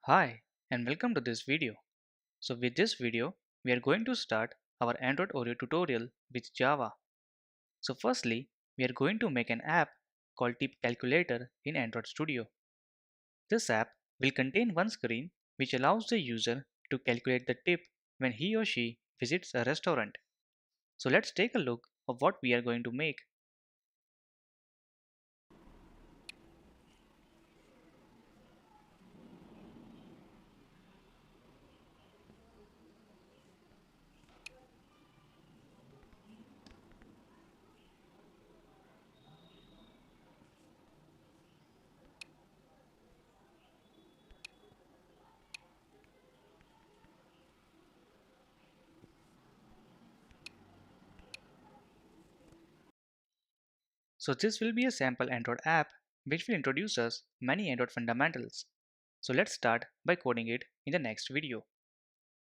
Hi and welcome to this video. So with this video, we are going to start our Android Oreo tutorial with Java. So firstly, we are going to make an app called Tip Calculator in Android Studio. This app will contain one screen which allows the user to calculate the tip when he or she visits a restaurant. So let's take a look of what we are going to make. So this will be a sample Android app which will introduce us many Android fundamentals. So let's start by coding it in the next video.